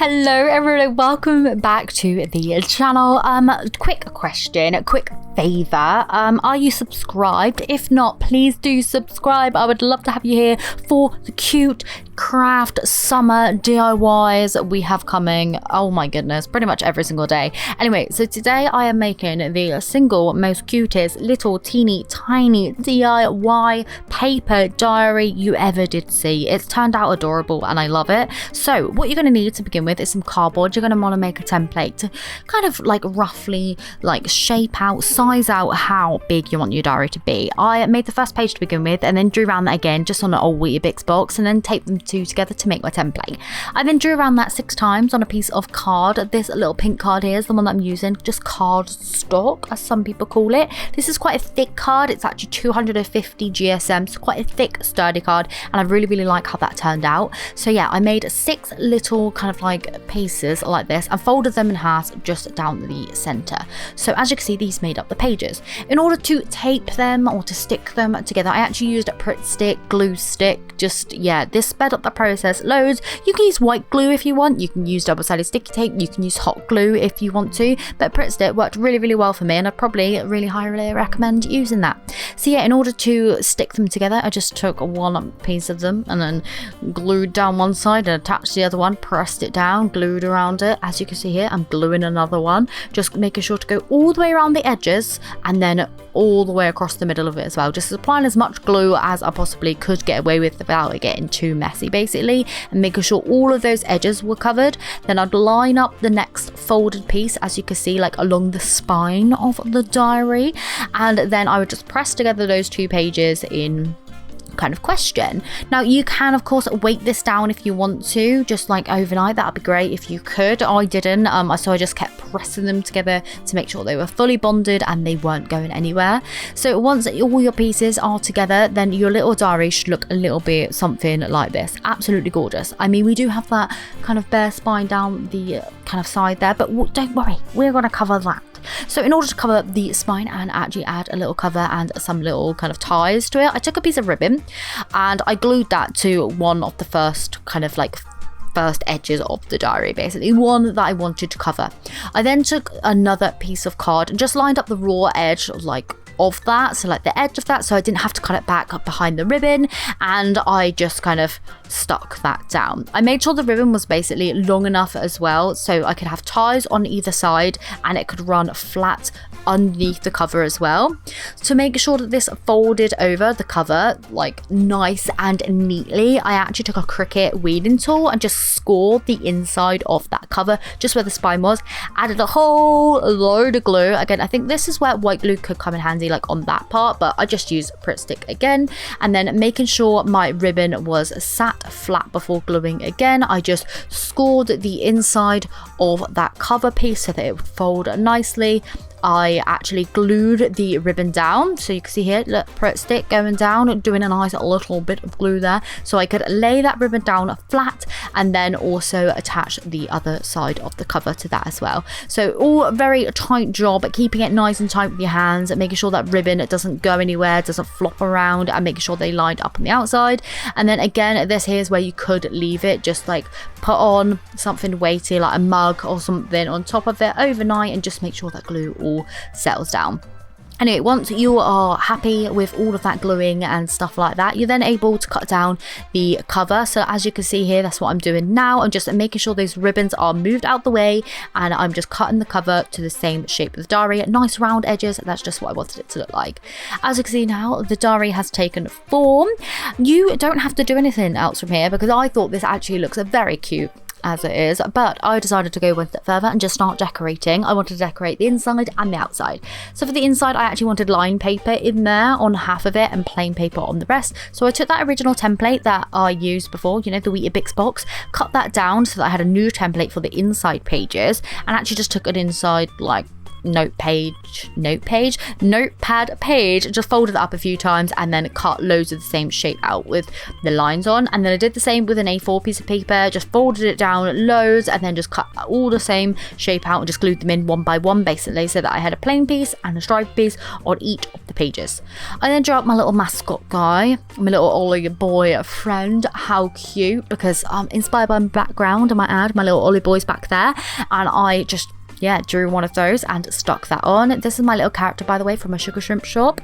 Hello everyone, welcome back to the channel. Quick question, quick favor. Are you subscribed? If not, please do subscribe. I would love to have you here for the cute craft summer DIYs we have coming. Oh my goodness, pretty much every single day. Anyway, so today I am making the single most cutest little teeny tiny DIY paper diary you ever did see. It's turned out adorable and I love it. So what you're going to need to begin with is some cardboard. You're going to want to make a template to kind of like roughly like shape out, size out how big you want your diary to be. I made the first page to begin with and then drew around that again just on an old Weetabix box and then taped them two together to make my template. I then drew around that 6 times on a piece of card. This little pink card here is the one that I'm using, just card stock as some people call it. This is quite a thick card. It's actually 250 GSM, so quite a thick sturdy card, and I really like how that turned out. So yeah, I made 6 little kind of like pieces like this and folded them in half just down the center. So as you can see, these made up the pages. In order to tape them or to stick them together, I actually used a Pritt stick, glue stick. Just yeah, this sped up the process loads. You can use white glue if you want, you can use double-sided sticky tape, you can use hot glue if you want to, but Pritt stick worked really well for me and I probably really highly recommend using that. So yeah, in order to stick them together, I just took one piece of them and then glued down one side and attached the other one, pressed it down, glued around it. As you can see here, I'm gluing another one, just making sure to go all the way around the edges and then all the way across the middle of it as well, just applying as much glue as I possibly could get away with without it getting too messy basically, and making sure all of those edges were covered. Then I'd line up the next folded piece, as you can see, like along the spine of the diary, and then I would just press together those 2 pages in kind of question. Now you can of course weight this down if you want to, just like overnight. That would be great if you could. I didn't, so I just kept pressing them together to make sure they were fully bonded and they weren't going anywhere. So once all your pieces are together, then your little diary should look a little bit something like this. Absolutely gorgeous. I mean, we do have that kind of bare spine down the kind of side there, but don't worry, we're going to cover that. So in order to cover the spine and actually add a little cover and some little kind of ties to it, I took a piece of ribbon and I glued that to one of the first kind of like first edges of the diary, basically one that I wanted to cover. I then took another piece of card and just lined up the raw edge like of that, so like the edge of that, so I didn't have to cut it back up behind the ribbon, and I just kind of stuck that down. I made sure the ribbon was basically long enough as well so I could have ties on either side and it could run flat underneath the cover as well. To make sure that this folded over the cover like nice and neatly, I actually took a Cricut weeding tool and just scored the inside of that cover just where the spine was, added a whole load of glue. Again, I think this is where white glue could come in handy, like on that part, but I just used Pritt stick again, and then making sure my ribbon was sat flat before gluing again, I just scored the inside of that cover piece so that it would fold nicely. I actually glued the ribbon down, so you can see here, look, Pritt stick going down, doing a nice little bit of glue there so I could lay that ribbon down flat and then also attach the other side of the cover to that as well. So all very tight job, keeping it nice and tight with your hands, making sure that ribbon doesn't go anywhere, doesn't flop around, and making sure they lined up on the outside. And then again, this here is where you could leave it, just like put on something weighty like a mug or something on top of it overnight and just make sure that glue all settles down. Anyway, once you are happy with all of that gluing and stuff like that, you're then able to cut down the cover. So as you can see here, that's what I'm doing now. I'm just making sure those ribbons are moved out the way and I'm just cutting the cover to the same shape of the diary. Nice round edges, that's just what I wanted it to look like. As you can see now, the diary has taken form. You don't have to do anything else from here because I thought this actually looks very cute as it is, but I decided to go one step further and just start decorating. I wanted to decorate the inside and the outside. So for the inside, I actually wanted line paper in there on half of it and plain paper on the rest. So I took that original template that I used before, you know, the Weetabix box, cut that down so that I had a new template for the inside pages, and actually just took an inside like notepad page, just folded it up a few times and then cut loads of the same shape out with the lines on. And then I did the same with an A4 piece of paper, just folded it down loads and then just cut all the same shape out and just glued them in one by one, basically, so that I had a plain piece and a striped piece on each of the pages. I then drew up my little mascot guy, my little Ollie boy friend. How cute, because inspired by my background, I might add, my little Ollie boy's back there, and I just drew one of those and stuck that on. This is my little character, by the way, from a sugar shrimp shop.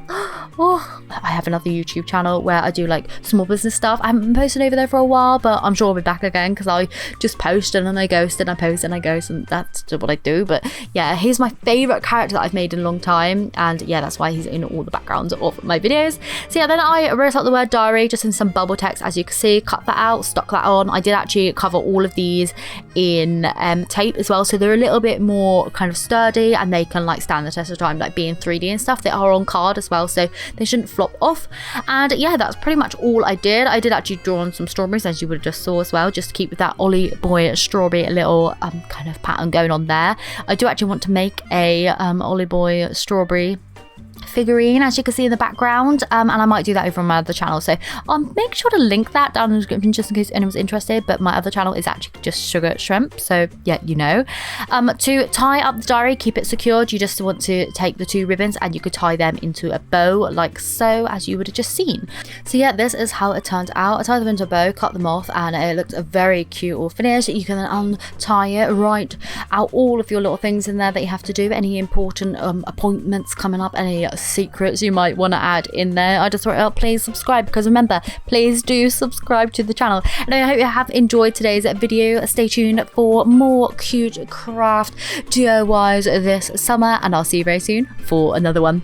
Oh, I have another YouTube channel where I do like small business stuff. I haven't been posting over there for a while, but I'm sure I'll be back again because I just post and then I ghost and I post and I ghost, and that's just what I do. But yeah, he's my favorite character that I've made in a long time, and yeah, that's why he's in all the backgrounds of my videos. So yeah, then I wrote out the word diary just in some bubble text, as you can see, cut that out, stuck that on. I did actually cover all of these in tape as well, so they're a little bit more kind of sturdy and they can like stand the test of time, like being 3D and stuff. They are on card as well, so they shouldn't flop off. And yeah, that's pretty much all I did. I did actually draw on some strawberries, as you would have just saw as well, just to keep with that Ollie boy strawberry little kind of pattern going on there. I do actually want to make a Ollie boy strawberry figurine, as you can see in the background, and I might do that over on my other channel, so I'll make sure to link that down in the description just in case anyone's interested. But my other channel is actually just sugar shrimp, so yeah, you know. To tie up the diary, keep it secured, you just want to take the two ribbons and you could tie them into a bow like so, as you would have just seen. So yeah, this is how it turned out. I tied them into a bow, cut them off, and it looked a very cute all finish. You can then untie it, write out all of your little things in there that you have to do, any important appointments coming up, any secrets you might want to add in there. I just wrote out, please subscribe, because remember, please do subscribe to the channel. And I hope you have enjoyed today's video. Stay tuned for more cute craft DIYs this summer, and I'll see you very soon for another one.